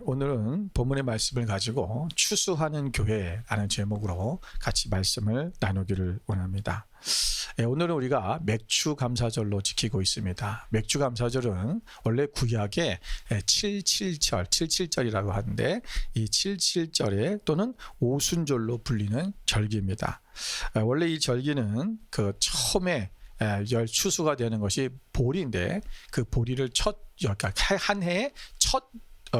오늘은 본문의 말씀을 가지고 추수하는 교회라는 제목으로 같이 말씀을 나누기를 원합니다. 오늘은 우리가 맥주 감사절로 지키고 있습니다. 맥주 감사절은 원래 구약의 77절이라고 하는데 이 77절에 또는 오순절로 불리는 절기입니다. 원래 이 절기는 그 처음에 열 추수가 되는 것이 보리인데 그 보리를 한 해에 첫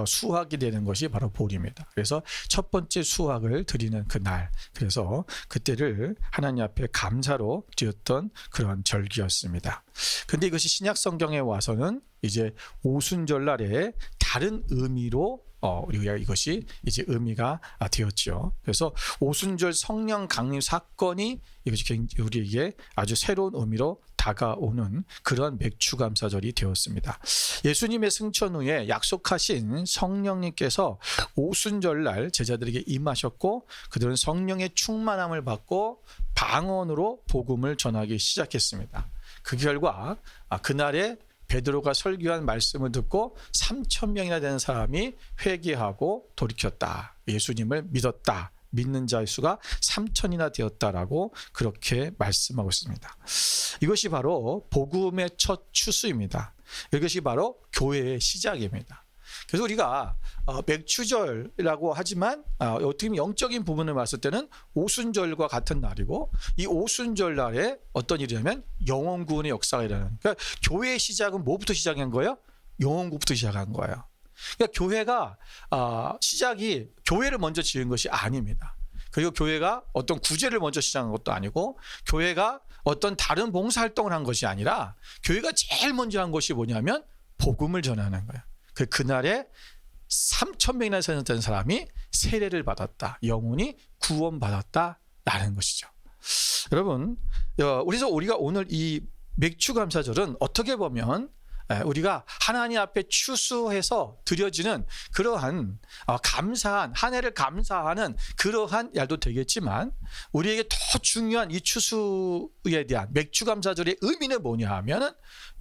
수확이 되는 것이 바로 보리입니다. 그래서 첫 번째 수확을 드리는 그날, 그래서 그때를 하나님 앞에 감사로 드렸던 그런 절기였습니다. 근데 이것이 신약 성경에 와서는 이제 오순절날에 다른 의미로 우리가 이것이 이제 의미가 되었죠. 그래서 오순절 성령 강림 사건이 이것이 우리에게 아주 새로운 의미로 다가오는 그런 맥주 감사절이 되었습니다. 예수님의 승천 후에 약속하신 성령님께서 오순절날 제자들에게 임하셨고 그들은 성령의 충만함을 받고 방언으로 복음을 전하기 시작했습니다. 그 결과 그날에 베드로가 설교한 말씀을 듣고 3,000명이나 되는 사람이 회개하고 돌이켰다. 예수님을 믿었다. 믿는 자의 수가 3,000이나 되었다라고 그렇게 말씀하고 있습니다. 이것이 바로 복음의 첫 추수입니다. 이것이 바로 교회의 시작입니다. 그래서 우리가 맥주절이라고 하지만 어떻게 보면 영적인 부분을 봤을 때는 오순절과 같은 날이고 이 오순절 날에 어떤 일이냐면 영혼구원의 역사가 일어나는, 그러니까 교회의 시작은 뭐부터 시작한 거예요? 영혼구부터 시작한 거예요. 그러니까 교회가 시작이 교회를 먼저 지은 것이 아닙니다. 그리고 교회가 어떤 구제를 먼저 시작한 것도 아니고 무교회가 어떤 다른 봉사활동을 한 것이 아니라 교회가 제일 먼저 한 것이 뭐냐면 복음을 전하는 거예요. 그날에 3,000명이나 되는 사람이 세례를 받았다. 영혼이 구원받았다라는 것이죠. 여러분, 그래서 우리가 오늘 이 맥주 감사절은 어떻게 보면 우리가 하나님 앞에 추수해서 드려지는 그러한 감사한, 한 해를 감사하는 그러한 날도 되겠지만 우리에게 더 중요한 이 추수에 대한 맥주 감사절의 의미는 뭐냐 하면은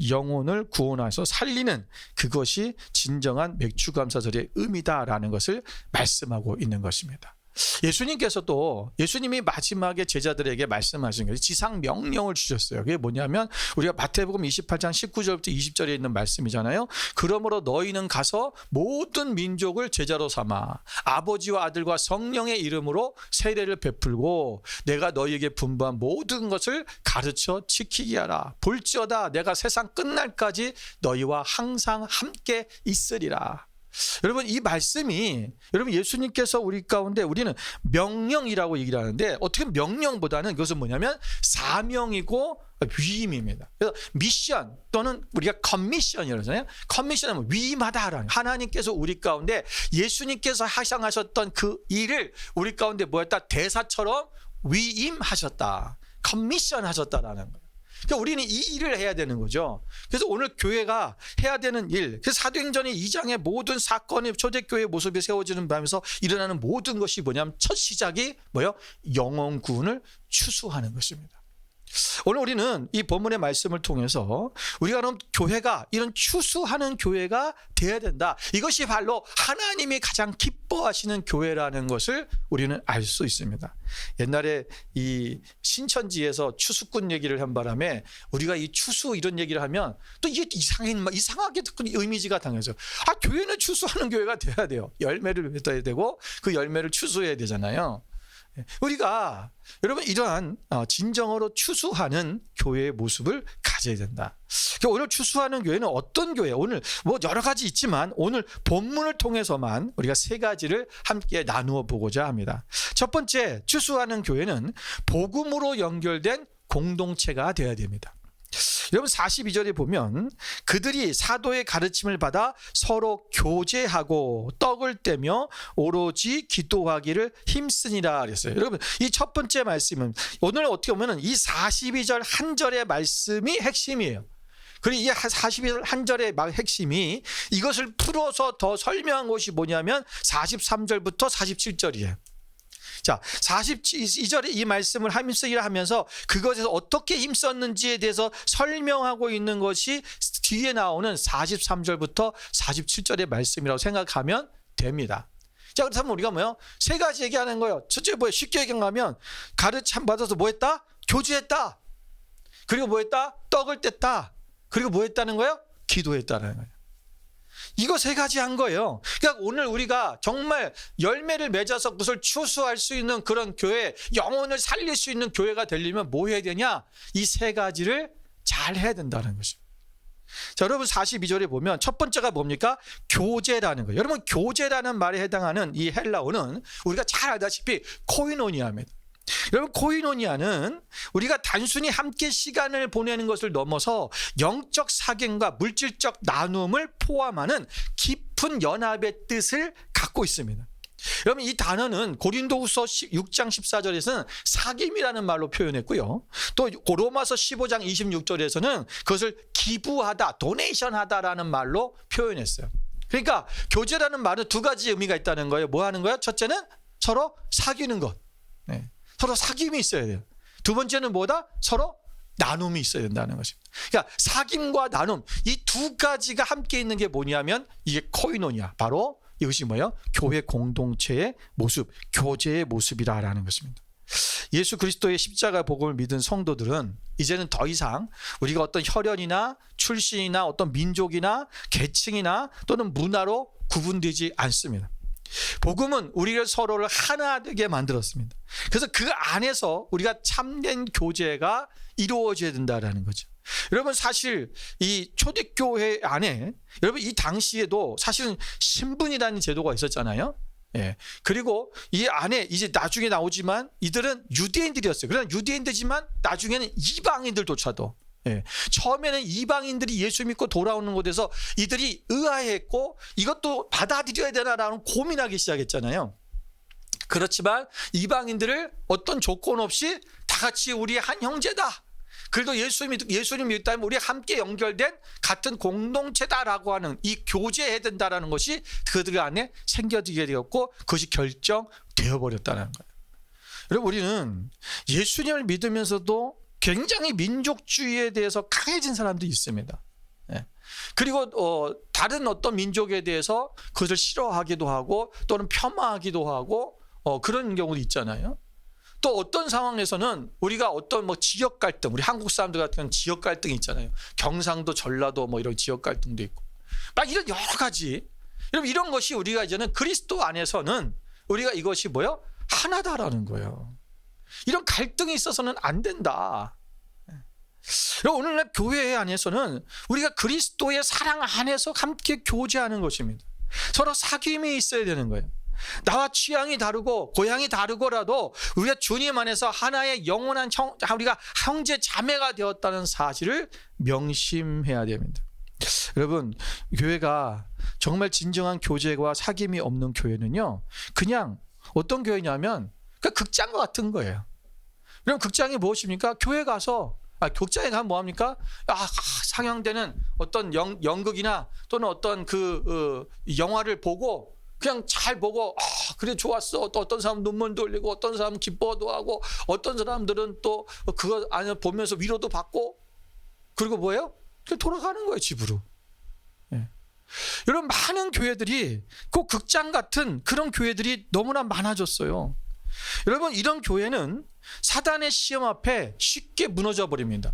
영혼을 구원해서 살리는 그것이 진정한 맥주 감사절의 의미다라는 것을 말씀하고 있는 것입니다. 예수님께서도 예수님이 마지막에 제자들에게 말씀하신 것이 지상 명령을 주셨어요. 그게 뭐냐면 우리가 마태복음 28장 19절부터 20절에 있는 말씀이잖아요. 그러므로 너희는 가서 모든 민족을 제자로 삼아 아버지와 아들과 성령의 이름으로 세례를 베풀고 내가 너희에게 분부한 모든 것을 가르쳐 지키게 하라. 볼지어다 내가 세상 끝날까지 너희와 항상 함께 있으리라. 여러분, 이 말씀이 여러분 예수님께서 우리 가운데 우리는 명령이라고 얘기를 하는데 어떻게 명령보다는 그것은 뭐냐면 사명이고 위임입니다. 그래서 미션 또는 우리가 커미션이라고 하잖아요. 커미션은 위임하다라는, 하나님께서 우리 가운데 예수님께서 하상하셨던 그 일을 우리 가운데 뭐였다? 대사처럼 위임하셨다. 커미션 하셨다라는 거예요. 그러니까 우리는 이 일을 해야 되는 거죠. 그래서 오늘 교회가 해야 되는 일, 그래서 사도행전의 2장의 모든 사건의 초대교회의 모습이 세워지는 밤에서 일어나는 모든 것이 뭐냐면 첫 시작이 뭐예요? 영혼 구원을 추수하는 것입니다. 오늘 우리는 이 본문의 말씀을 통해서 우리가 그럼 교회가 이런 추수하는 교회가 되어야 된다. 이것이 바로 하나님이 가장 기뻐하시는 교회라는 것을 우리는 알 수 있습니다. 옛날에 이 신천지에서 추수꾼 얘기를 한 바람에 우리가 이 추수 이런 얘기를 하면 또 이게 이상하게 이미지가 당해서 교회는 추수하는 교회가 돼야 돼요. 열매를 맺어야 되고 그 열매를 추수해야 되잖아요. 우리가 여러분 이러한 진정으로 추수하는 교회의 모습을 가져야 된다. 오늘 추수하는 교회는 어떤 교회? 오늘 뭐 여러 가지 있지만 오늘 본문을 통해서만 우리가 세 가지를 함께 나누어 보고자 합니다. 첫 번째, 추수하는 교회는 복음으로 연결된 공동체가 되어야 됩니다. 여러분 42절에 보면 그들이 사도의 가르침을 받아 서로 교제하고 떡을 떼며 오로지 기도하기를 힘쓰니라 그랬어요. 여러분 이 첫 번째 말씀은 오늘 어떻게 보면 이 42절 한 절의 말씀이 핵심이에요. 그리고 이 42절 한 절의 핵심이 이것을 풀어서 더 설명한 것이 뭐냐면 43절부터 47절이에요. 자, 42절에 이 말씀을 힘쓰기를 하면서 그것에서 어떻게 힘썼는지에 대해서 설명하고 있는 것이 뒤에 나오는 43절부터 47절의 말씀이라고 생각하면 됩니다. 자, 그렇다면 우리가 뭐요? 세 가지 얘기하는 거예요. 첫째 뭐예요? 쉽게 얘기하면 가르침 받아서 뭐 했다? 교제했다. 그리고 뭐 했다? 떡을 뗐다. 그리고 뭐 했다는 거예요? 기도했다는 거예요. 이거 세 가지 한 거예요. 그러니까 오늘 우리가 정말 열매를 맺어서 그것을 추수할 수 있는 그런 교회, 영혼을 살릴 수 있는 교회가 되려면 뭐 해야 되냐? 이 세 가지를 잘 해야 된다는 것입니다. 자, 여러분 42절에 보면 첫 번째가 뭡니까? 교제라는 거예요. 여러분 교제라는 말에 해당하는 이 헬라어는 우리가 잘 알다시피 코이노니아입니다. 여러분 코이노니아는 우리가 단순히 함께 시간을 보내는 것을 넘어서 영적 사귐과 물질적 나눔을 포함하는 깊은 연합의 뜻을 갖고 있습니다. 여러분 이 단어는 고린도후서 6장 14절에서는 사귐이라는 말로 표현했고요. 또 로마서 15장 26절에서는 그것을 기부하다, 도네이션하다라는 말로 표현했어요. 그러니까 교제라는 말은 두 가지 의미가 있다는 거예요. 뭐 하는 거예요? 첫째는 서로 사귀는 것. 네. 서로 사귐이 있어야 돼요. 두 번째는 뭐다? 서로 나눔이 있어야 된다는 것입니다. 그러니까 사귐과 나눔, 이 두 가지가 함께 있는 게 뭐냐면 이게 코이노니아, 바로 이것이 뭐예요? 교회 공동체의 모습, 교제의 모습이라는 것입니다. 예수 그리스도의 십자가 복음을 믿은 성도들은 이제는 더 이상 우리가 어떤 혈연이나 출신이나 어떤 민족이나 계층이나 또는 문화로 구분되지 않습니다. 복음은 우리를 서로를 하나 되게 만들었습니다. 그래서 그 안에서 우리가 참된 교제가 이루어져야 된다는 거죠. 여러분 사실 이 초대교회 안에 여러분 이 당시에도 사실은 신분이라는 제도가 있었잖아요. 예. 그리고 이 안에 이제 나중에 나오지만 이들은 유대인들이었어요. 그러나 유대인들이지만 나중에는 이방인들조차도 처음에는 이방인들이 예수 믿고 돌아오는 곳에서 이들이 의아해했고 이것도 받아들여야 되나라는 고민하기 시작했잖아요. 그렇지만 이방인들을 어떤 조건 없이 다 같이 우리의 한 형제다. 그래도 예수님 믿다면 우리 함께 연결된 같은 공동체다라고 하는 이 교제해야 된다라는 것이 그들 안에 생겨지게 되었고 그것이 결정되어 버렸다는 거예요. 여러분 우리는 예수님을 믿으면서도 굉장히 민족주의에 대해서 강해진 사람도 있습니다. 그리고 다른 어떤 민족에 대해서 그것을 싫어하기도 하고 또는 폄하하기도 하고 그런 경우도 있잖아요. 또 어떤 상황에서는 우리가 어떤 지역 갈등, 우리 한국 사람들 같은 지역 갈등이 있잖아요. 경상도, 전라도 이런 지역 갈등도 있고 막 이런 여러 가지. 여러분 이런 것이 우리가 이제는 그리스도 안에서는 우리가 이것이 뭐요? 하나다라는 거예요. 이런 갈등이 있어서는 안 된다. 오늘날 교회 안에서는 우리가 그리스도의 사랑 안에서 함께 교제하는 것입니다. 서로 사귐이 있어야 되는 거예요. 나와 취향이 다르고 고향이 다르고라도 우리가 주님 안에서 하나의 영원한 우리가 형제 자매가 되었다는 사실을 명심해야 됩니다. 여러분 교회가 정말 진정한 교제와 사귐이 없는 교회는요 그냥 어떤 교회냐면 극장과 같은 거예요. 그럼 극장이 무엇입니까? 교회 가서 극장에 가면 뭐합니까? 상영되는 어떤 연극이나 또는 어떤 그 영화를 보고 그냥 잘 보고 그래 좋았어. 또 어떤 사람은 눈물 돌리고 어떤 사람은 기뻐도 하고 어떤 사람들은 또 그거 안에 보면서 위로도 받고 그리고 뭐예요? 그냥 돌아가는 거예요 집으로. 여러분 많은 교회들이 그 극장 같은 그런 교회들이 너무나 많아졌어요. 여러분 이런 교회는 사단의 시험 앞에 쉽게 무너져 버립니다.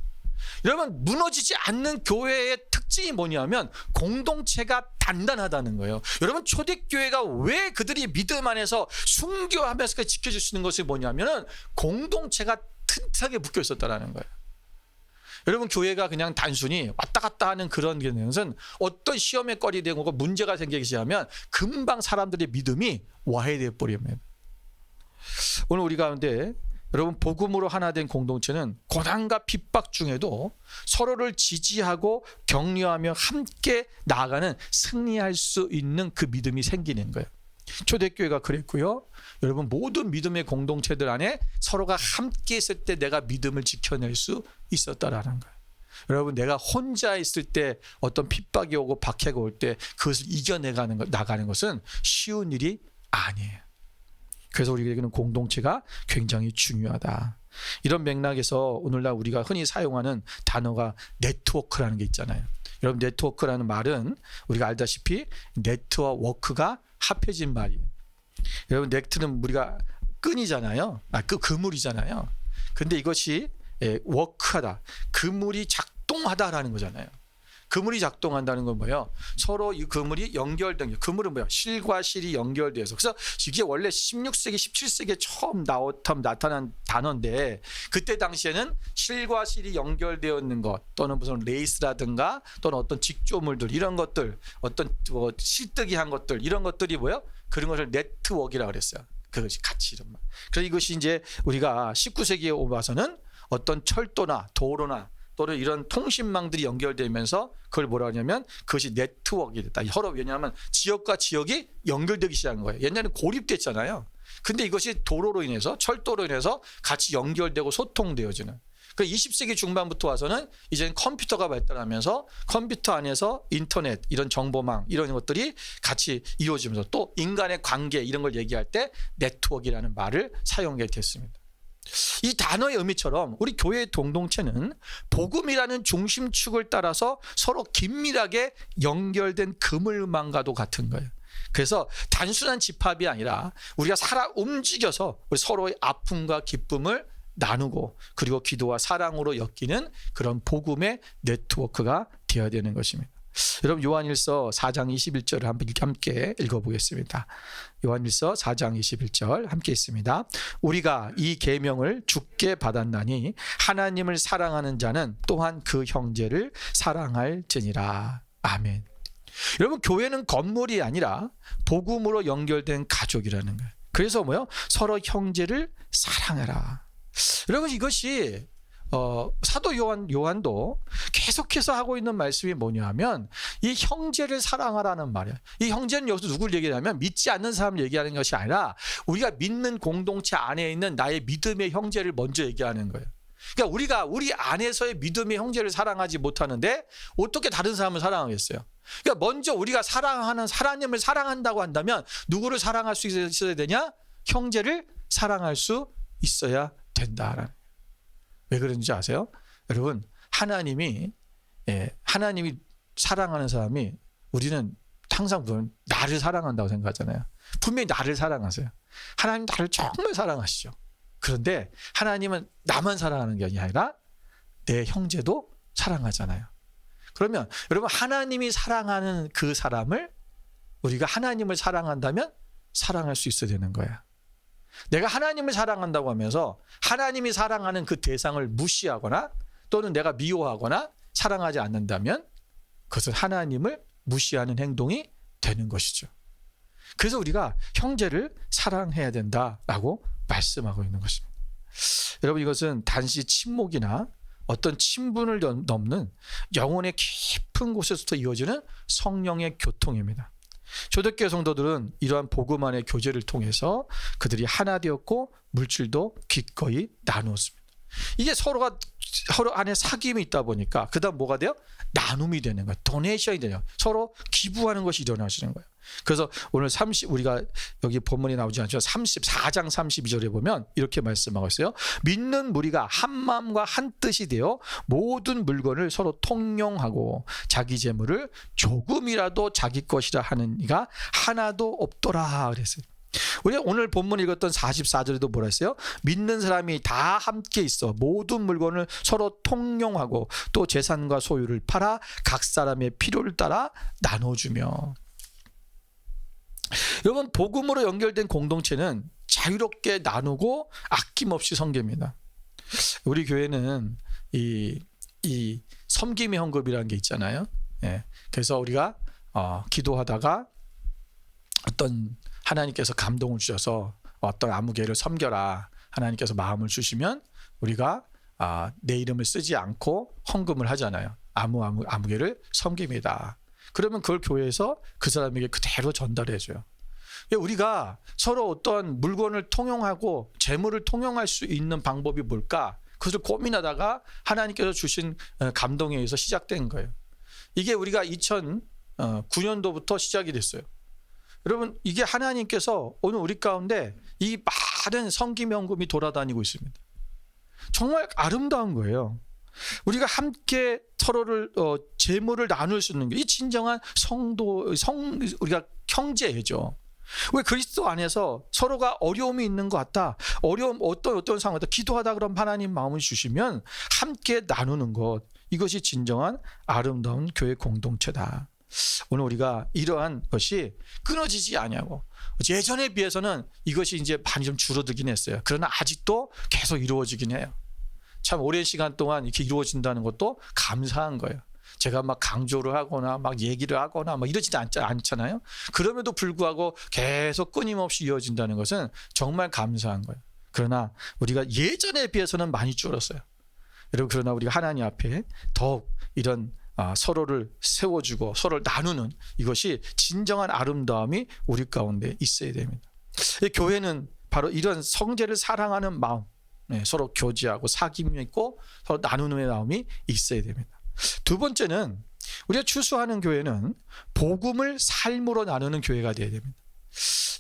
여러분 무너지지 않는 교회의 특징이 뭐냐면 공동체가 단단하다는 거예요. 여러분 초대교회가 왜 그들이 믿음 안에서 순교하면서 지켜줄 수 있는 것이 뭐냐면 공동체가 튼튼하게 묶여 있었다는 거예요. 여러분 교회가 그냥 단순히 왔다 갔다 하는 그런 것은 어떤 시험의 거리 되고 문제가 생기기 시작하면 금방 사람들의 믿음이 와해되어 버립니다. 오늘 우리 가운데 여러분 복음으로 하나 된 공동체는 고난과 핍박 중에도 서로를 지지하고 격려하며 함께 나아가는 승리할 수 있는 그 믿음이 생기는 거예요. 초대교회가 그랬고요. 여러분 모든 믿음의 공동체들 안에 서로가 함께 있을 때 내가 믿음을 지켜낼 수 있었다라는 거예요. 여러분 내가 혼자 있을 때 어떤 핍박이 오고 박해가 올 때 그것을 나가는 것은 쉬운 일이 아니에요. 그래서 우리에게는 공동체가 굉장히 중요하다. 이런 맥락에서 오늘날 우리가 흔히 사용하는 단어가 네트워크라는 게 있잖아요. 여러분 네트워크라는 말은 우리가 알다시피 네트워크가 합해진 말이에요. 여러분 네트는 우리가 끈이잖아요. 그물이잖아요. 근데 이것이 워크하다, 그물이 작동하다라는 거잖아요. 그물이 작동한다는 건 뭐예요? 서로 이 그물이 연결된 게, 그물은 뭐야? 실과 실이 연결돼서. 그래서 이게 원래 16세기, 17세기에 처음 나타난 단어인데, 그때 당시에는 실과 실이 연결되어 있는 것, 또는 무슨 레이스라든가 또는 어떤 직조물들, 이런 것들, 어떤 실뜨기한 것들, 이런 것들이 뭐예요? 그런 것을 네트워크라고 그랬어요. 그것이 같이 이런 말. 그래서 이것이 이제 우리가 19세기에 와서는 어떤 철도나 도로나 또는 이런 통신망들이 연결되면서 그걸 뭐라 하냐면 그것이 네트워크가 됐다. 서로, 왜냐하면 지역과 지역이 연결되기 시작한 거예요. 옛날에는 고립됐잖아요. 근데 이것이 도로로 인해서, 철도로 인해서 같이 연결되고 소통되어지는. 그 20세기 중반부터 와서는 이제는 컴퓨터가 발달하면서 컴퓨터 안에서 인터넷, 이런 정보망, 이런 것들이 같이 이루어지면서 또 인간의 관계, 이런 걸 얘기할 때 네트워크라는 말을 사용하게 됐습니다. 이 단어의 의미처럼 우리 교회의 공동체는 복음이라는 중심축을 따라서 서로 긴밀하게 연결된 그물망과도 같은 거예요. 그래서 단순한 집합이 아니라 우리가 움직여서 우리 서로의 아픔과 기쁨을 나누고, 그리고 기도와 사랑으로 엮이는 그런 복음의 네트워크가 되어야 되는 것입니다. 여러분, 요한일서 4장 21절을 함께 읽어보겠습니다. 요한일서 4장 21절 함께 있습니다. 우리가 이 계명을 주께 받았나니 하나님을 사랑하는 자는 또한 그 형제를 사랑할지니라. 아멘. 여러분, 교회는 건물이 아니라 복음으로 연결된 가족이라는 거예요. 그래서 뭐요? 서로 형제를 사랑해라. 여러분, 이것이 사도 요한도 계속해서 하고 있는 말씀이 뭐냐면 이 형제를 사랑하라는 말이에요. 이 형제는 여기서 누구를 얘기하냐면 믿지 않는 사람을 얘기하는 것이 아니라 우리가 믿는 공동체 안에 있는 나의 믿음의 형제를 먼저 얘기하는 거예요. 그러니까 우리가 우리 안에서의 믿음의 형제를 사랑하지 못하는데 어떻게 다른 사람을 사랑하겠어요? 그러니까 먼저 우리가 사랑하는 하나님을 사랑한다고 한다면 누구를 사랑할 수 있어야 되냐? 형제를 사랑할 수 있어야 된다라는. 왜 그런지 아세요? 여러분, 하나님이 사랑하는 사람이, 우리는 항상 보면 나를 사랑한다고 생각하잖아요. 분명히 나를 사랑하세요. 하나님 나를 정말 사랑하시죠. 그런데 하나님은 나만 사랑하는 게 아니라 내 형제도 사랑하잖아요. 그러면 여러분, 하나님이 사랑하는 그 사람을 우리가 하나님을 사랑한다면 사랑할 수 있어야 되는 거야. 내가 하나님을 사랑한다고 하면서 하나님이 사랑하는 그 대상을 무시하거나 또는 내가 미워하거나 사랑하지 않는다면 그것은 하나님을 무시하는 행동이 되는 것이죠. 그래서 우리가 형제를 사랑해야 된다라고 말씀하고 있는 것입니다. 여러분, 이것은 단지 친목이나 어떤 친분을 넘는 영혼의 깊은 곳에서부터 이어지는 성령의 교통입니다. 초대교회 성도들은 이러한 복음 안의 교제를 통해서 그들이 하나 되었고 물질도 기꺼이 나누었습니다. 이게 서로 안에 사귐이 있다 보니까 그 다음 뭐가 돼요? 나눔이 되는 거예요. 도네이션이 되요. 서로 기부하는 것이 일어나시는 거예요. 그래서 오늘 우리가 여기 본문에 나오지 않지만 34장 32절에 보면 이렇게 말씀하고 있어요. 믿는 무리가 한 마음과 한 뜻이 되어 모든 물건을 서로 통용하고 자기 재물을 조금이라도 자기 것이라 하는 이가 하나도 없더라 그랬어요. 우리 오늘 본문 읽었던 44절에도 뭐라 했어요? 믿는 사람이 다 함께 있어 모든 물건을 서로 통용하고 또 재산과 소유를 팔아 각 사람의 필요를 따라 나눠주며. 여러분, 복음으로 연결된 공동체는 자유롭게 나누고 아낌없이 섬깁니다. 우리 교회는 이 섬김의 헌금이라는 게 있잖아요. 그래서 우리가 기도하다가 어떤 하나님께서 감동을 주셔서 어떤 아무개를 섬겨라, 하나님께서 마음을 주시면 우리가 내 이름을 쓰지 않고 헌금을 하잖아요. 아무개를 섬깁니다. 그러면 그걸 교회에서 그 사람에게 그대로 전달해줘요. 우리가 서로 어떤 물건을 통용하고 재물을 통용할 수 있는 방법이 뭘까? 그것을 고민하다가 하나님께서 주신 감동에 의해서 시작된 거예요. 이게 우리가 2009년도부터 시작이 됐어요. 여러분, 이게 하나님께서 오늘 우리 가운데 이 많은 섬김의 헌금이 돌아다니고 있습니다. 정말 아름다운 거예요. 우리가 함께 서로를 재물을 나눌 수 있는 게 이 진정한 우리가 형제죠. 왜 그리스도 안에서 서로가 어려움이 있는 것 같다, 어려움 어떤 상황에서 기도하다 그러면 하나님 마음을 주시면 함께 나누는 것, 이것이 진정한 아름다운 교회 공동체다. 오늘 우리가 이러한 것이 끊어지지 않냐고. 예전에 비해서는 이것이 이제 많이 좀 줄어들긴 했어요. 그러나 아직도 계속 이루어지긴 해요. 참 오랜 시간 동안 이렇게 이루어진다는 것도 감사한 거예요. 제가 막 강조를 하거나 막 얘기를 하거나 막 이러지 않잖아요. 그럼에도 불구하고 계속 끊임없이 이어진다는 것은 정말 감사한 거예요. 그러나 우리가 예전에 비해서는 많이 줄었어요. 여러분, 그러나 우리가 하나님 앞에 더욱 이런 서로를 세워주고 서로를 나누는 이것이 진정한 아름다움이 우리 가운데 있어야 됩니다. 교회는 바로 이런 성제를 사랑하는 마음, 서로 교제하고 사귐이 있고 서로 나누는 마음이 있어야 됩니다. 두 번째는 우리가 추수하는 교회는 복음을 삶으로 나누는 교회가 되어야 됩니다.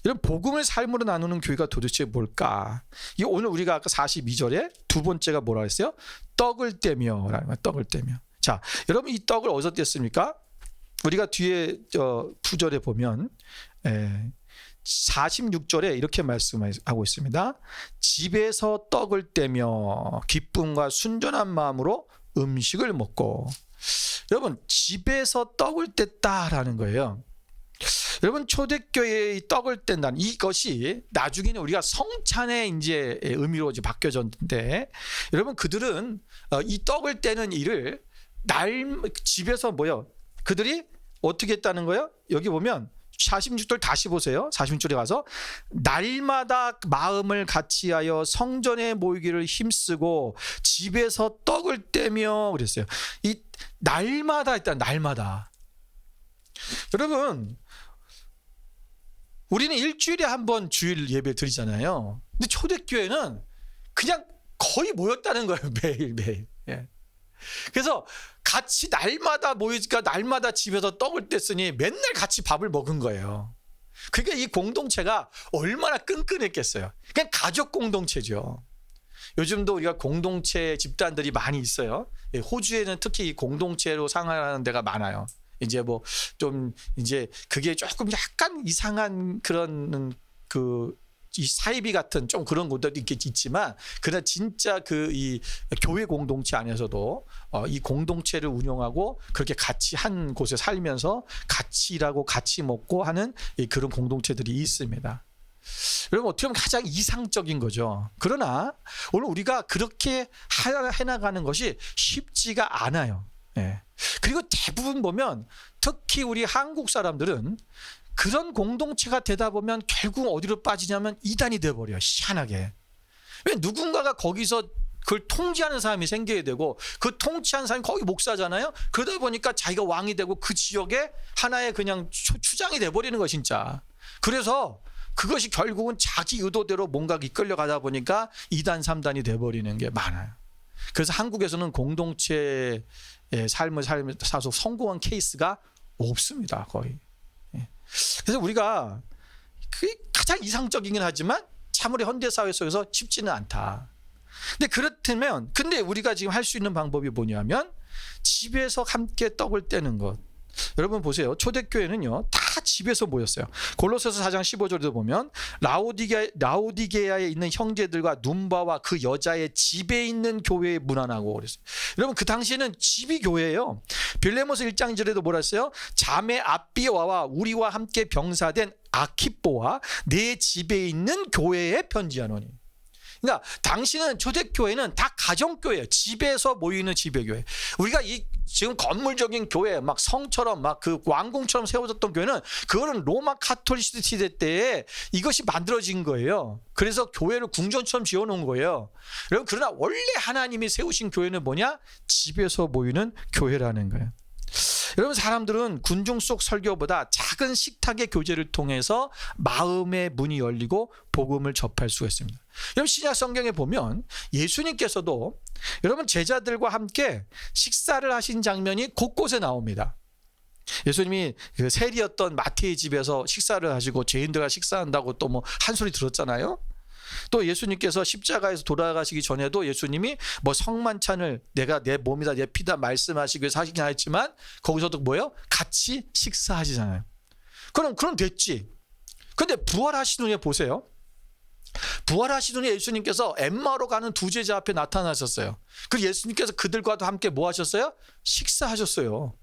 이런 복음을 삶으로 나누는 교회가 도대체 뭘까? 이 오늘 우리가 아까 42절에 두 번째가 뭐라 했어요? 떡을 떼며 라는 거예요. 떡을 떼며. 자, 여러분, 이 떡을 어디서 뗐습니까? 우리가 뒤에 구절에 보면 46절에 이렇게 말씀하고 있습니다. 집에서 떡을 떼며 기쁨과 순전한 마음으로 음식을 먹고. 여러분, 집에서 떡을 뗐다라는 거예요. 여러분, 초대교회의 떡을 뗀다는 이것이 나중에는 우리가 성찬의 이제 의미로 이제 바뀌어졌는데, 여러분, 그들은 이 떡을 떼는 일을 집에서 그들이 어떻게 했다는 거예요? 여기 보면 46절 다시 보세요. 46절에 가서 날마다 마음을 같이하여 성전에 모이기를 힘쓰고 집에서 떡을 떼며 그랬어요. 이 날마다 했다. 날마다. 여러분, 우리는 일주일에 한 번 주일 예배 드리잖아요. 근데 초대교회는 그냥 거의 모였다는 거예요. 매일매일. 예. 그래서 같이 날마다 모이니까 날마다 집에서 떡을 뗐으니 맨날 같이 밥을 먹은 거예요. 그러니까 이 공동체가 얼마나 끈끈했겠어요. 그냥 가족 공동체죠. 요즘도 우리가 공동체 집단들이 많이 있어요. 호주에는 특히 이 공동체로 생활하는 데가 많아요. 이제 좀 이제 그게 조금 약간 이상한 그런 이 사이비 같은 좀 그런 곳도 있지만, 그러나 진짜 이 교회 공동체 안에서도 이 공동체를 운영하고 그렇게 같이 한 곳에 살면서 같이 일하고 같이 먹고 하는 그런 공동체들이 있습니다. 여러분, 어떻게 보면 가장 이상적인 거죠. 그러나 오늘 우리가 그렇게 해나가는 것이 쉽지가 않아요. 예. 그리고 대부분 보면 특히 우리 한국 사람들은 그런 공동체가 되다 보면 결국 어디로 빠지냐면 이단이 돼버려요. 희한하게. 왜? 누군가가 거기서 그걸 통치하는 사람이 생겨야 되고, 그 통치하는 사람이 거기 목사잖아요. 그러다 보니까 자기가 왕이 되고 그 지역에 하나의 그냥 추장이 돼버리는 거 진짜. 그래서 그것이 결국은 자기 의도대로 뭔가 이끌려 가다 보니까 2단 3단이 돼버리는 게 많아요. 그래서 한국에서는 공동체의 삶을 살면서 성공한 케이스가 없습니다. 거의. 그래서 우리가 그게 가장 이상적이긴 하지만 참으로 현대사회 속에서 쉽지는 않다. 근데 그렇다면, 근데 우리가 지금 할 수 있는 방법이 뭐냐면 집에서 함께 떡을 떼는 것. 여러분 보세요. 초대교회는요 다 집에서 모였어요. 골로새서 4장 15절에도 보면 라오디게아에 있는 형제들과 눈바와 그 여자의 집에 있는 교회에 문안하고 그랬어요. 여러분, 그 당시에는 집이 교회예요. 빌레모스 1장 2절에도 뭐라 했어요? 자매 아비와와 우리와 함께 병사된 아키뽀와 내 집에 있는 교회에 편지하노니. 그러니까 당시는 초대교회는 다 가정교회예요. 집에서 모이는 지배교회. 우리가 지금 건물적인 교회, 막 성처럼 막 그 왕궁처럼 세워졌던 교회는 그거는 로마 카톨릭 시대 때에 이것이 만들어진 거예요. 그래서 교회를 궁전처럼 지어놓은 거예요. 여러분, 그러나 원래 하나님이 세우신 교회는 뭐냐? 집에서 모이는 교회라는 거예요. 여러분, 사람들은 군중 속 설교보다 작은 식탁의 교제를 통해서 마음의 문이 열리고 복음을 접할 수가 있습니다. 여러분, 신약 성경에 보면 예수님께서도 여러분 제자들과 함께 식사를 하신 장면이 곳곳에 나옵니다. 예수님이 그 세리였던 마태의 집에서 식사를 하시고 죄인들과 식사한다고 또 한 소리 들었잖아요. 또 예수님께서 십자가에서 돌아가시기 전에도 예수님이 성만찬을 내가 내 몸이다 내 피다 말씀하시기 위해서 하시긴 했지만 거기서도 같이 식사하시잖아요. 그럼 됐지. 근데 부활하신 후에 보세요. 부활하신 후에 예수님께서 엠마오로 가는 두 제자 앞에 나타나셨어요. 그리고 예수님께서 그들과도 함께 뭐 하셨어요? 식사하셨어요.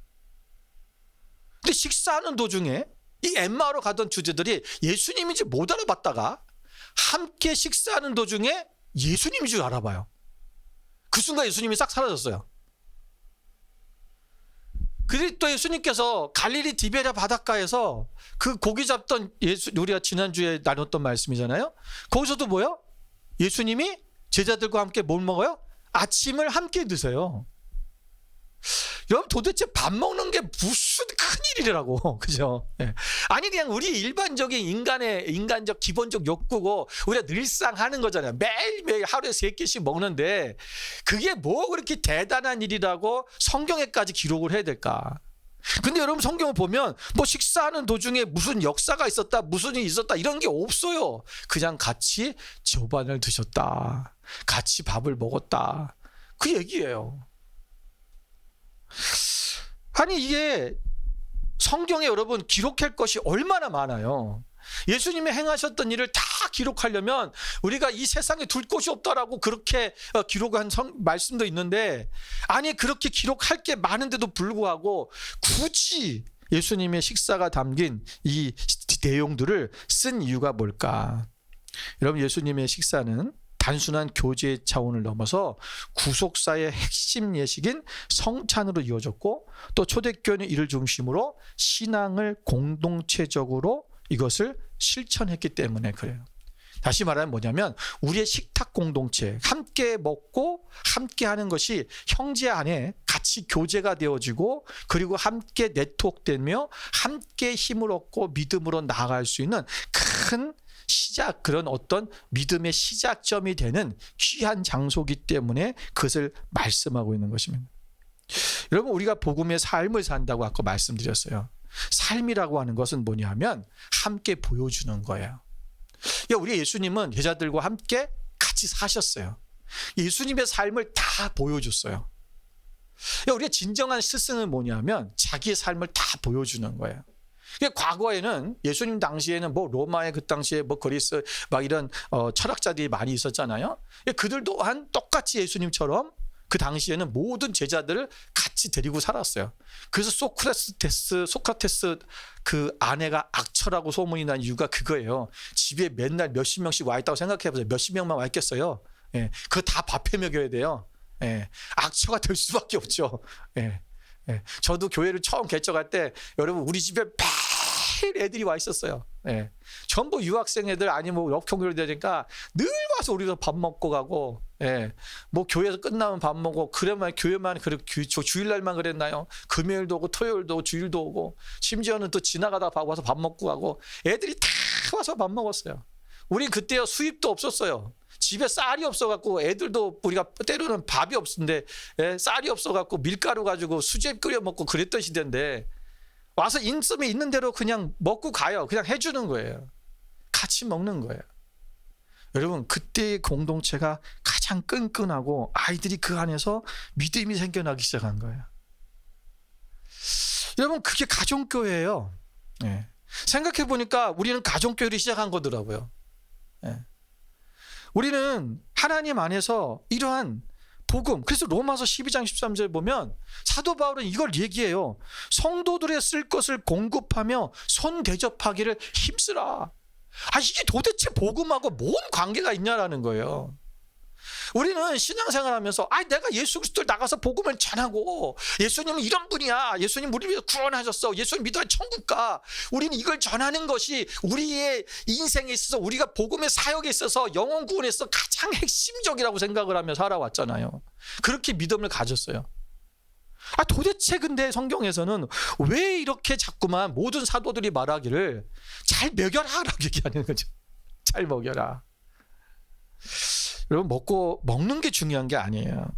근데 식사하는 도중에 이 엠마오로 가던 주제들이 예수님인지 못 알아봤다가 함께 식사하는 도중에 예수님인 줄 알아봐요. 그 순간 예수님이 싹 사라졌어요. 그리고 또 예수님께서 갈릴리 디베랴 바닷가에서 그 고기 잡던 우리가 지난주에 나눴던 말씀이잖아요. 거기서도 뭐요? 예수님이 제자들과 함께 뭘 먹어요? 아침을 함께 드세요. 여러분, 도대체 밥 먹는 게 무슨 큰일이라고, 그죠? 예. 아니, 그냥 우리 일반적인 인간적 기본적 욕구고 우리가 늘상 하는 거잖아요. 매일매일 하루에 3끼씩 먹는데 그게 뭐 그렇게 대단한 일이라고 성경에까지 기록을 해야 될까? 근데 여러분, 성경을 보면 뭐 식사하는 도중에 무슨 역사가 있었다, 무슨 일이 있었다, 이런 게 없어요. 그냥 같이 조반을 드셨다, 같이 밥을 먹었다, 그 얘기예요. 아니, 이게 성경에 여러분 기록할 것이 얼마나 많아요. 예수님이 행하셨던 일을 다 기록하려면 우리가 이 세상에 둘 곳이 없다라고 그렇게 기록한 말씀도 있는데, 아니, 그렇게 기록할 게 많은데도 불구하고 굳이 예수님의 식사가 담긴 이 내용들을 쓴 이유가 뭘까? 여러분, 예수님의 식사는 단순한 교제의 차원을 넘어서 구속사의 핵심 예식인 성찬으로 이어졌고, 또 초대교회는 이를 중심으로 신앙을 공동체적으로 이것을 실천했기 때문에 그래요. 다시 말하면 뭐냐면 우리의 식탁 공동체, 함께 먹고 함께 하는 것이 형제 안에 같이 교제가 되어지고, 그리고 함께 네트워크되며 함께 힘을 얻고 믿음으로 나아갈 수 있는 큰 시작, 그런 어떤 믿음의 시작점이 되는 귀한 장소이기 때문에 그것을 말씀하고 있는 것입니다. 여러분, 우리가 복음의 삶을 산다고 아까 말씀드렸어요. 삶이라고 하는 것은 뭐냐면 함께 보여주는 거예요. 우리 예수님은 제자들과 함께 같이 사셨어요. 예수님의 삶을 다 보여줬어요. 우리의 진정한 스승은 뭐냐면 자기의 삶을 다 보여주는 거예요. 과거에는 예수님 당시에는 뭐 로마의 그 당시에 뭐 그리스 막 이런 철학자들이 많이 있었잖아요. 그들 또한 똑같이 예수님처럼 그 당시에는 모든 제자들을 같이 데리고 살았어요. 그래서 소크라테스 그 아내가 악처라고 소문이 난 이유가 그거예요. 집에 맨날 몇십 명씩 와 있다고 생각해 보세요. 몇십 명만 와 있겠어요? 예, 그거 다 밥해 먹여야 돼요. 예, 악처가 될 수밖에 없죠. 예. 예, 저도 교회를 처음 개척할 때 여러분 우리 집에 매일 애들이 와 있었어요. 예, 전부 유학생 애들 아니면 뭐 역경교를 되니까 늘 와서 우리가 밥 먹고 가고, 예, 뭐 교회에서 끝나면 밥 먹고, 그래만 교회만 주일날만 그랬나요? 금요일도 오고 토요일도 오고 주일도 오고, 심지어는 또 지나가다 와서 밥 먹고 가고, 애들이 다 와서 밥 먹었어요. 우린 그때요 수입도 없었어요. 집에 쌀이 없어갖고 애들도 우리가 때로는 밥이 없는데 쌀이 없어갖고 밀가루 가지고 수제 끓여 먹고 그랬던 시대인데, 와서 인썸에 있는 대로 그냥 먹고 가요. 그냥 해주는 거예요. 같이 먹는 거예요. 여러분, 그때의 공동체가 가장 끈끈하고 아이들이 그 안에서 믿음이 생겨나기 시작한 거예요. 여러분, 그게 가정교회예요. 예. 생각해보니까 우리는 가정교회를 시작한 거더라고요. 예. 우리는 하나님 안에서 이러한 복음, 그래서 로마서 12장 13절 보면 사도 바울은 이걸 얘기해요. 성도들의 쓸 것을 공급하며 손 대접하기를 힘쓰라. 이게 도대체 복음하고 뭔 관계가 있냐라는 거예요. 우리는 신앙생활 하면서 내가 예수 그리스도를 나가서 복음을 전하고, 예수님은 이런 분이야, 예수님 우리를 위해서 구원하셨어, 예수님 믿어야 천국 가, 우리는 이걸 전하는 것이 우리의 인생에 있어서, 우리가 복음의 사역에 있어서, 영혼 구원에 있어서 가장 핵심적이라고 생각을 하며 살아왔잖아요. 그렇게 믿음을 가졌어요. 도대체 근데 성경에서는 왜 이렇게 자꾸만 모든 사도들이 말하기를 잘 먹여라 라고 얘기하는 거죠. 잘 먹여라. 여러분, 먹는 게 중요한 게 아니에요.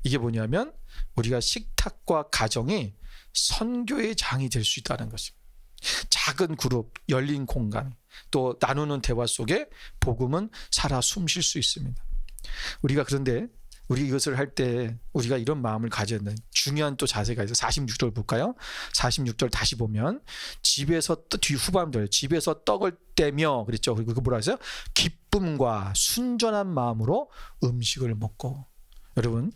이게 뭐냐면 우리가 식탁과 가정이 선교의 장이 될 수 있다는 것입니다. 작은 그룹, 열린 공간, 또 나누는 대화 속에 복음은 살아 숨쉴 수 있습니다. 우리가 그런데 우리 이것을 할 때 우리가 이런 마음을 가져야 되는 중요한 또 자세가 있어요. 46절 볼까요? 46절 다시 보면 집에서 뒤 후반절 집에서 떡을 떼며 그랬죠. 그리고 그 뭐라 했어요? 기쁨과 순전한 마음으로 음식을 먹고. 여러분,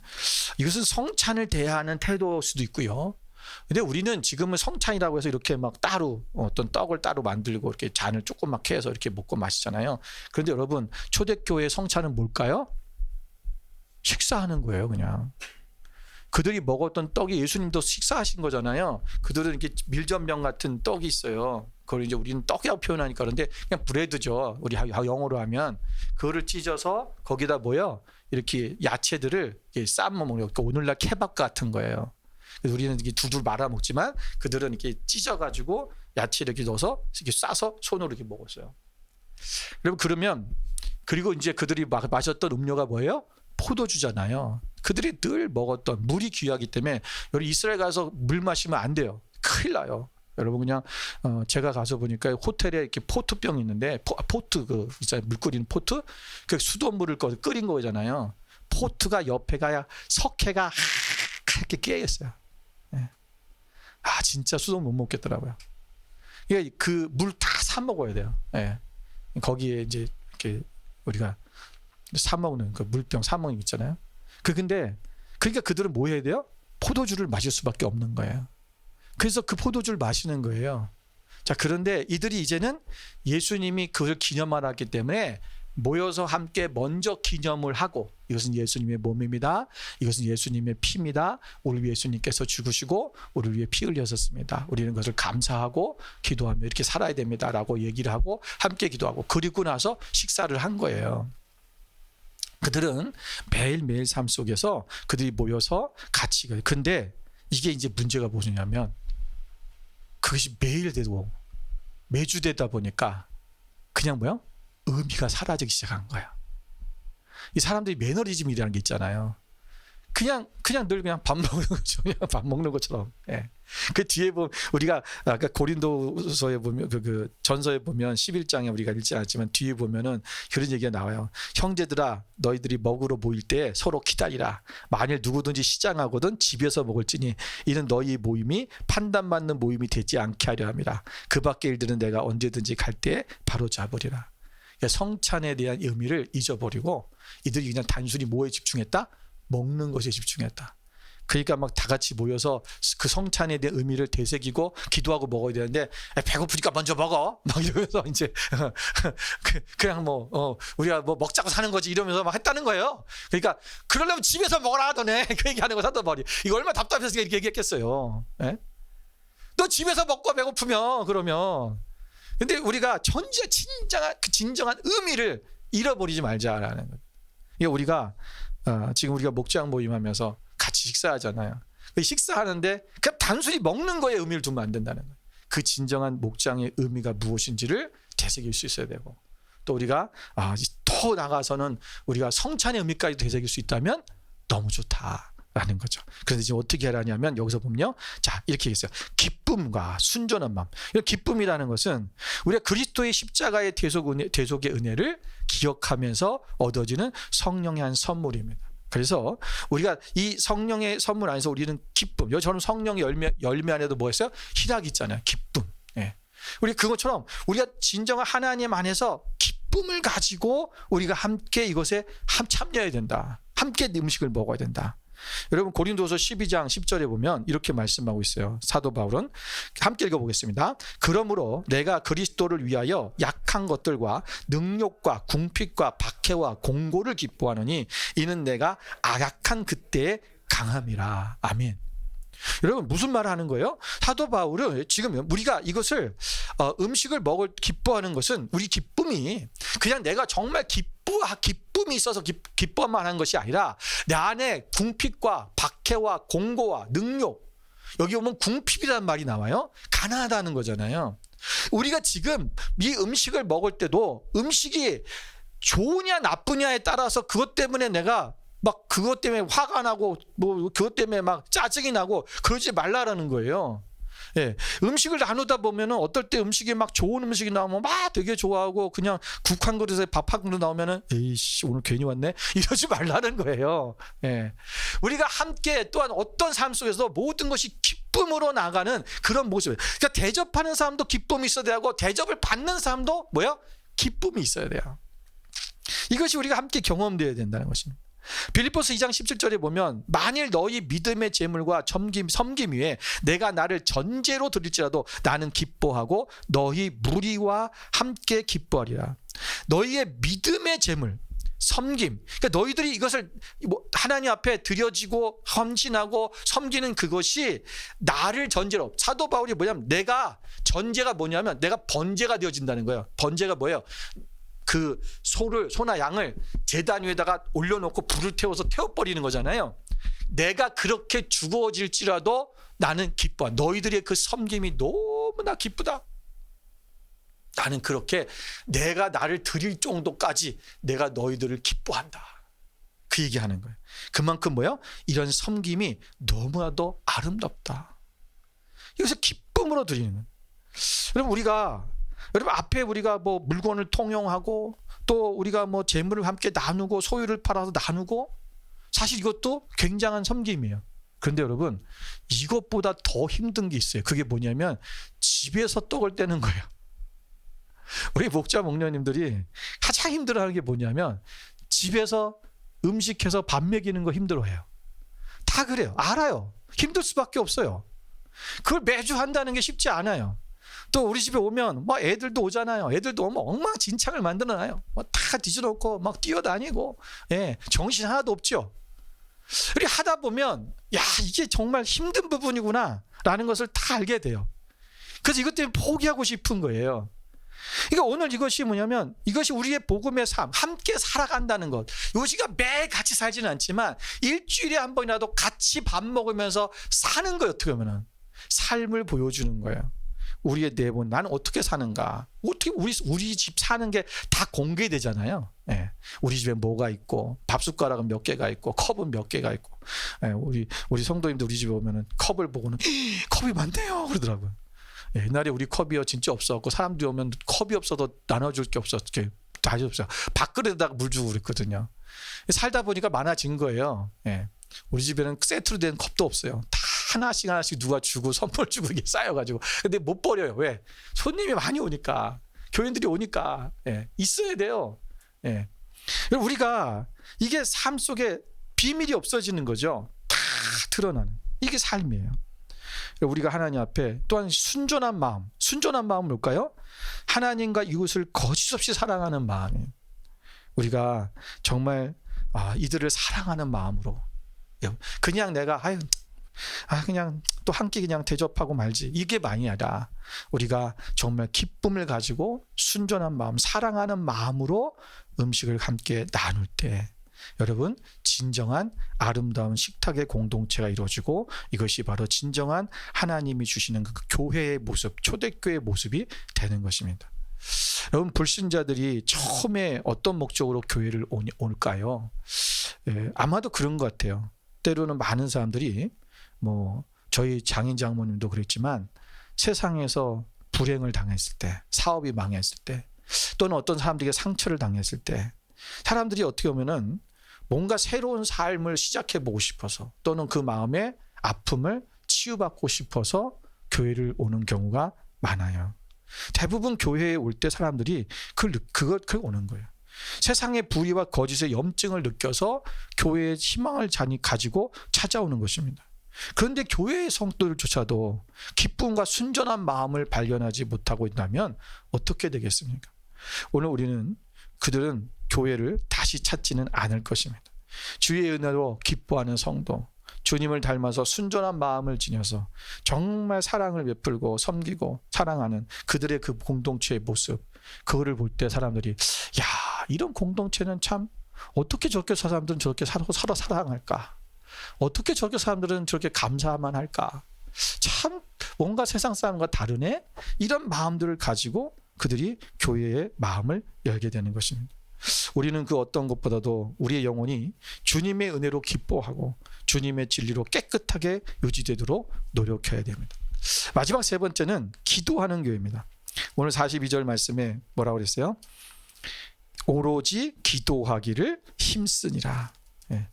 이것은 성찬을 대하는 태도일 수도 있고요. 근데 우리는 지금은 성찬이라고 해서 이렇게 막 따로 어떤 떡을 따로 만들고 이렇게 잔을 조그맣게 해서 이렇게 먹고 마시잖아요. 그런데 여러분, 초대교회 성찬은 뭘까요? 식사하는 거예요. 그냥 그들이 먹었던 떡이 예수님도 식사하신 거잖아요. 그들은 이렇게 밀전병 같은 떡이 있어요. 그걸 이제 우리는 떡이라고 표현하니까 그런데 그냥 브레드죠. 우리 영어로 하면 그거를 찢어서 거기다 뭐요? 이렇게 야채들을 삶아 먹는 거. 오늘날 케밥 같은 거예요. 그래서 우리는 이렇게 두둘 말아 먹지만 그들은 이렇게 찢어가지고 야채 이렇게 넣어서 이렇게 싸서 손으로 이렇게 먹었어요. 여러분, 그러면 그리고 이제 그들이 마셨던 음료가 뭐예요? 포도주잖아요. 그들이 늘 먹었던 물이 귀하기 때문에 여기 이스라엘 가서 물 마시면 안 돼요. 큰일 나요. 여러분, 그냥 제가 가서 보니까 호텔에 이렇게 포트병이 있는데 포트 그 있잖아요. 물 끓이는 포트, 그 수돗물을 끓인 거잖아요. 포트가 옆에가 석회가 이렇게 깨 있어요. 네. 아, 진짜 수돗물 못 먹겠더라고요. 그러니까 그 물 다 사 먹어야 돼요. 네. 거기에 이제 이렇게 우리가 사 먹는 그 물병 사 먹는 거 있잖아요. 근데 그러니까 그들은 뭐 해야 돼요? 포도주를 마실 수밖에 없는 거예요. 그래서 그 포도주를 마시는 거예요. 자, 그런데 이들이 이제는 예수님이 그걸 기념하기 때문에 모여서 함께 먼저 기념을 하고, 이것은 예수님의 몸입니다. 이것은 예수님의 피입니다. 우리 위해 예수님께서 죽으시고 우리를 위해 피 흘리셨습니다. 우리는 그것을 감사하고 기도하며 이렇게 살아야 됩니다라고 얘기를 하고 함께 기도하고, 그리고 나서 식사를 한 거예요. 그들은 매일매일 삶 속에서 그들이 모여서 같이. 근데 이게 이제 문제가 뭐냐면 그것이 매일 되고 매주 되다 보니까 그냥 뭐야? 의미가 사라지기 시작한 거야. 이 사람들이 매너리즘이라는 게 있잖아요. 그냥 늘 그냥 밥 먹는 거죠. 그냥 밥 먹는 것처럼. 예. 그 뒤에 보면 우리가 아까 고린도서에 보면 그 전서에 보면 11장에 우리가 읽지 않았지만 뒤에 보면은 그런 얘기가 나와요. 형제들아, 너희들이 먹으러 모일 때 서로 기다리라. 만일 누구든지 시장하거든 집에서 먹을지니 이는 너희 모임이 판단받는 모임이 되지 않게 하려 함이라. 그 밖의 일들은 내가 언제든지 갈 때 바로 잡으리라. 성찬에 대한 의미를 잊어버리고 이들이 그냥 단순히 뭐에 집중했다? 먹는 것에 집중했다. 그러니까 막 다 같이 모여서 그 성찬에 대한 의미를 되새기고 기도하고 먹어야 되는데 배고프니까 먼저 먹어 막 이러면서 이제 그냥 우리가 뭐 먹자고 사는 거지 이러면서 막 했다는 거예요. 그러니까 그러려면 집에서 먹어라 하더네. 그 얘기하는 거 사도 머리. 이거 얼마나 답답해서 이렇게 얘기했겠어요. 예? 너 집에서 먹고 배고프면 그러면. 근데 우리가 진정한 의미를 잃어버리지 말자라는 거예요. 이게 우리가 지금 우리가 목장 모임하면서 같이 식사하잖아요. 식사하는데 그냥 단순히 먹는 거에 의미를 두면 안 된다는 거예요. 그 진정한 목장의 의미가 무엇인지를 되새길 수 있어야 되고, 또 우리가 더 나가서는 우리가 성찬의 의미까지 되새길 수 있다면 너무 좋다라는 거죠. 그런데 지금 어떻게 하라냐면 여기서 보면요, 자 이렇게 얘기했어요. 기쁨과 순전한 마음. 기쁨이라는 것은 우리가 그리스도의 십자가의 대속의 은혜를 기억하면서 얻어지는 성령의 한 선물입니다. 그래서 우리가 이 성령의 선물 안에서 우리는 기쁨, 저는 성령의 열매 안에도 뭐였어요? 희락이 있잖아요. 기쁨. 예. 우리 그것처럼 우리가 진정한 하나님 안에서 기쁨을 가지고 우리가 함께 이것에 참여해야 된다. 함께 음식을 먹어야 된다. 여러분, 고린도서 12장 10절에 보면 이렇게 말씀하고 있어요. 사도 바울은. 함께 읽어보겠습니다. 그러므로 내가 그리스도를 위하여 약한 것들과 능욕과 궁핍과 박해와 공고를 기뻐하느니 이는 내가 악약한 그때의 강함이라. 아멘. 여러분, 무슨 말을 하는 거예요? 사도 바울은 지금 우리가 이것을 음식을 기뻐하는 것은 우리 기쁨이 그냥 내가 정말 기쁨이 있어서 기뻐만 하는 것이 아니라 내 안에 궁핍과 박해와 공고와 능욕, 여기 보면 궁핍이라는 말이 나와요. 가난하다는 거잖아요. 우리가 지금 이 음식을 먹을 때도 음식이 좋으냐 나쁘냐에 따라서 그것 때문에 내가 막 그것 때문에 화가 나고 뭐 그것 때문에 막 짜증이 나고 그러지 말라라는 거예요. 예, 음식을 나누다 보면은 어떨 때 음식이 막 좋은 음식이 나오면 막 되게 좋아하고 그냥 국 한 그릇에 밥 한 그릇 나오면은 에이씨 오늘 괜히 왔네 이러지 말라는 거예요. 예, 우리가 함께 또한 어떤 삶 속에서 모든 것이 기쁨으로 나가는 그런 모습. 그러니까 대접하는 사람도 기쁨이 있어야 되고 대접을 받는 사람도 뭐요? 기쁨이 있어야 돼요. 이것이 우리가 함께 경험되어야 된다는 것입니다. 빌립보서 2장 17절에 보면 만일 너희 믿음의 제물과 섬김 위에 내가 나를 전제로 드릴지라도 나는 기뻐하고 너희 무리와 함께 기뻐하리라. 너희의 믿음의 제물, 섬김, 그러니까 너희들이 이것을 하나님 앞에 드려지고 헌신하고 섬기는 그것이 나를 전제로, 사도 바울이 뭐냐면 내가 전제가 뭐냐면 내가 번제가 되어진다는 거예요. 번제가 뭐예요? 그 소나 양을 제단 위에다가 올려놓고 불을 태워서 태워버리는 거잖아요. 내가 그렇게 죽어질지라도 나는 기뻐. 너희들의 그 섬김이 너무나 기쁘다. 나는 그렇게 내가 나를 드릴 정도까지 내가 너희들을 기뻐한다. 그 얘기하는 거예요. 그만큼 뭐요? 이런 섬김이 너무나도 아름답다. 이것을 기쁨으로 드리는 거예요. 여러분 앞에 우리가 뭐 물건을 통용하고 또 우리가 뭐 재물을 함께 나누고 소유를 팔아서 나누고 사실 이것도 굉장한 섬김이에요. 그런데 여러분 이것보다 더 힘든 게 있어요. 그게 뭐냐면 집에서 떡을 떼는 거예요. 우리 목자 목녀님들이 가장 힘들어하는 게 뭐냐면 집에서 음식해서 밥 먹이는 거 힘들어해요. 다 그래요. 알아요. 힘들 수밖에 없어요. 그걸 매주 한다는 게 쉽지 않아요. 또 우리 집에 오면 막 애들도 오잖아요. 애들도 오면 엉망진창을 만들어놔요. 다 뒤져놓고 막 뛰어다니고, 예, 정신 하나도 없죠. 그렇게 하다 보면 야 이게 정말 힘든 부분이구나 라는 것을 다 알게 돼요. 그래서 이것 때문에 포기하고 싶은 거예요. 그러니까 오늘 이것이 뭐냐면 이것이 우리의 복음의 삶, 함께 살아간다는 것. 요시가 매일 같이 살지는 않지만 일주일에 한 번이라도 같이 밥 먹으면서 사는 거예요. 어떻게 보면 삶을 보여주는 거예요. 우리의 내본, 나는 어떻게 사는가? 어떻게 우리 집 사는 게 다 공개되잖아요. 예. 우리 집에 뭐가 있고, 밥 숟가락은 몇 개가 있고, 컵은 몇 개가 있고. 예. 우리 성도님들 우리 집에 오면은 컵을 보고는 컵이 많네요 그러더라고요. 예. 옛날에 우리 컵이요 진짜 없었고 사람들이 오면 컵이 없어도 나눠줄 게 없었어. 다 없어요. 밥그릇에다가 물 주고 그랬거든요. 살다 보니까 많아진 거예요. 예. 우리 집에는 세트로 된 컵도 없어요. 다 하나씩 누가 주고 선물 주고 이게 쌓여가지고. 근데 못 버려요. 왜? 손님이 많이 오니까, 교인들이 오니까. 예, 있어야 돼요. 예. 우리가 이게 삶 속에 비밀이 없어지는 거죠. 다 드러나는 이게 삶이에요. 우리가 하나님 앞에 또한 순전한 마음은 뭘까요? 하나님과 이웃을 거짓 없이 사랑하는 마음이에요. 우리가 정말 이들을 사랑하는 마음으로, 그냥 내가 그냥 또 한 끼 그냥 대접하고 말지 이게 많이 아니라 우리가 정말 기쁨을 가지고 순전한 마음, 사랑하는 마음으로 음식을 함께 나눌 때 여러분 진정한 아름다운 식탁의 공동체가 이루어지고 이것이 바로 진정한 하나님이 주시는 그 교회의 모습, 초대교회의 모습이 되는 것입니다. 여러분 불신자들이 처음에 어떤 목적으로 교회를 올까요? 예, 아마도 그런 것 같아요. 때로는 많은 사람들이 뭐 저희 장인 장모님도 그랬지만 세상에서 불행을 당했을 때, 사업이 망했을 때, 또는 어떤 사람들에게 상처를 당했을 때 사람들이 어떻게 보면은 뭔가 새로운 삶을 시작해 보고 싶어서 또는 그 마음의 아픔을 치유받고 싶어서 교회를 오는 경우가 많아요. 대부분 교회에 올 때 사람들이 그걸 오는 거예요. 세상의 불의와 거짓의 염증을 느껴서 교회의 희망을 가지고 찾아오는 것입니다. 그런데 교회의 성도들조차도 기쁨과 순전한 마음을 발견하지 못하고 있다면 어떻게 되겠습니까? 오늘 그들은 교회를 다시 찾지는 않을 것입니다. 주의 은혜로 기뻐하는 성도, 주님을 닮아서 순전한 마음을 지녀서 정말 사랑을 베풀고 섬기고 사랑하는 그들의 그 공동체의 모습, 그거를 볼 때 사람들이 야, 이런 공동체는 참 어떻게 저렇게 사람들은 저렇게 서로 사랑할까? 어떻게 저렇게 사람들은 저렇게 감사만 할까? 참 뭔가 세상 사람과 다르네? 이런 마음들을 가지고 그들이 교회의 마음을 열게 되는 것입니다. 우리는 그 어떤 것보다도 우리의 영혼이 주님의 은혜로 기뻐하고 주님의 진리로 깨끗하게 유지되도록 노력해야 됩니다. 마지막 세 번째는 기도하는 교회입니다. 오늘 42절 말씀에 뭐라고 그랬어요? 오로지 기도하기를 힘쓰니라. 예.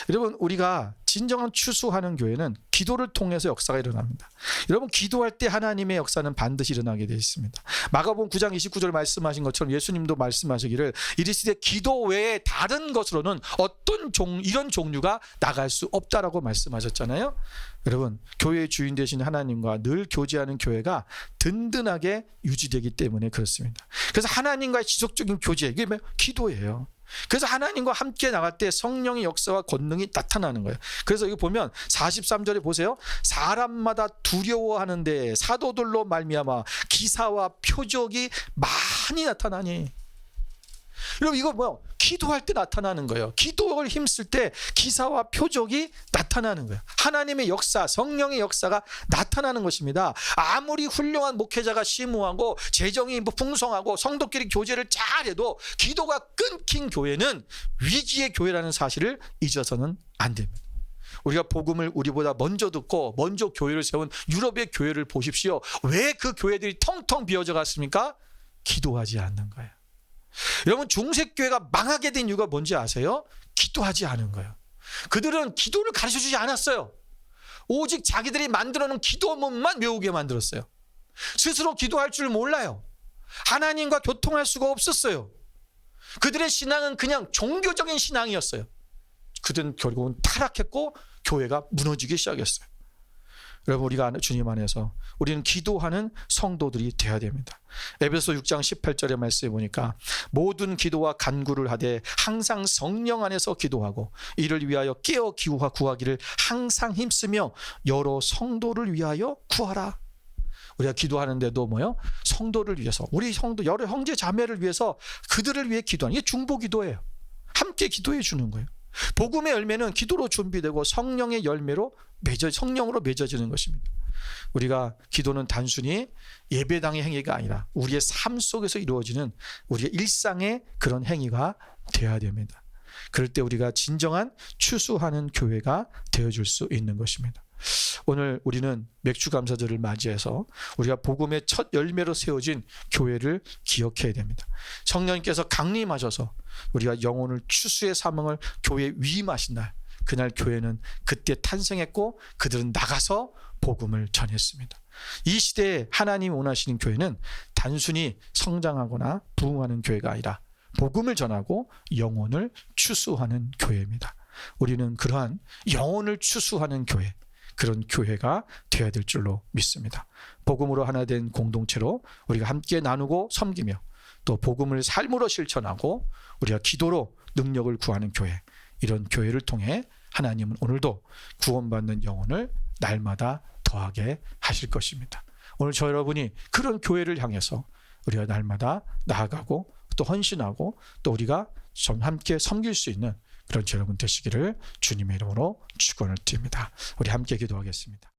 여러분, 우리가 진정한 추수하는 교회는 기도를 통해서 역사가 일어납니다. 여러분, 기도할 때 하나님의 역사는 반드시 일어나게 되어 있습니다. 마가복음 9장 29절 말씀하신 것처럼 예수님도 말씀하시기를 이르시되 기도 외에 다른 것으로는 어떤 이런 종류가 나갈 수 없다라고 말씀하셨잖아요. 여러분, 교회의 주인 되신 하나님과 늘 교제하는 교회가 든든하게 유지되기 때문에 그렇습니다. 그래서 하나님과의 지속적인 교제, 이게 기도예요. 그래서 하나님과 함께 나갈 때 성령의 역사와 권능이 나타나는 거예요. 그래서 이거 보면 43절에 보세요. 사람마다 두려워하는데 사도들로 말미암아 기사와 표적이 많이 나타나니. 여러분, 이거 뭐야? 기도할 때 나타나는 거예요. 기도를 힘쓸 때 기사와 표적이 나타나는 거예요. 하나님의 역사, 성령의 역사가 나타나는 것입니다. 아무리 훌륭한 목회자가 심우하고 재정이 풍성하고 성도끼리 교제를 잘해도 기도가 끊긴 교회는 위기의 교회라는 사실을 잊어서는 안 됩니다. 우리가 복음을 우리보다 먼저 듣고 먼저 교회를 세운 유럽의 교회를 보십시오. 왜 그 교회들이 텅텅 비어져 갔습니까? 기도하지 않는 거예요. 여러분, 중세교회가 망하게 된 이유가 뭔지 아세요? 기도하지 않은 거예요. 그들은 기도를 가르쳐주지 않았어요. 오직 자기들이 만들어놓은 기도문만 외우게 만들었어요. 스스로 기도할 줄 몰라요. 하나님과 교통할 수가 없었어요. 그들의 신앙은 그냥 종교적인 신앙이었어요. 그들은 결국은 타락했고 교회가 무너지기 시작했어요. 여러분, 우리가 주님 안에서 우리는 기도하는 성도들이 되어야 됩니다. 에베소 6장 18절의 말씀에 보니까 모든 기도와 간구를 하되 항상 성령 안에서 기도하고 이를 위하여 깨어 구하기를 항상 힘쓰며 여러 성도를 위하여 구하라. 우리가 기도하는데도 뭐요? 성도를 위해서, 우리 성도 여러 형제 자매를 위해서 그들을 위해 기도하는 게 중보기도예요. 함께 기도해 주는 거예요. 복음의 열매는 기도로 준비되고 성령의 열매로 성령으로 맺어지는 것입니다. 우리가 기도는 단순히 예배당의 행위가 아니라 우리의 삶 속에서 이루어지는 우리의 일상의 그런 행위가 되어야 됩니다. 그럴 때 우리가 진정한 추수하는 교회가 되어줄 수 있는 것입니다. 오늘 우리는 맥주감사절을 맞이해서 우리가 복음의 첫 열매로 세워진 교회를 기억해야 됩니다. 성령님께서 강림하셔서 우리가 영혼을 추수의 사명을 교회에 위임하신 날, 그날 교회는 그때 탄생했고 그들은 나가서 복음을 전했습니다. 이 시대에 하나님이 원하시는 교회는 단순히 성장하거나 부흥하는 교회가 아니라 복음을 전하고 영혼을 추수하는 교회입니다. 우리는 그러한 영혼을 추수하는 교회, 그런 교회가 되어야 될 줄로 믿습니다. 복음으로 하나 된 공동체로 우리가 함께 나누고 섬기며 또 복음을 삶으로 실천하고 우리가 기도로 능력을 구하는 교회, 이런 교회를 통해 하나님은 오늘도 구원받는 영혼을 날마다 더하게 하실 것입니다. 오늘 저 여러분이 그런 교회를 향해서 우리가 날마다 나아가고 또 헌신하고 또 우리가 함께 섬길 수 있는 그런 여러분 되시기를 주님의 이름으로 축원을 드립니다. 우리 함께 기도하겠습니다.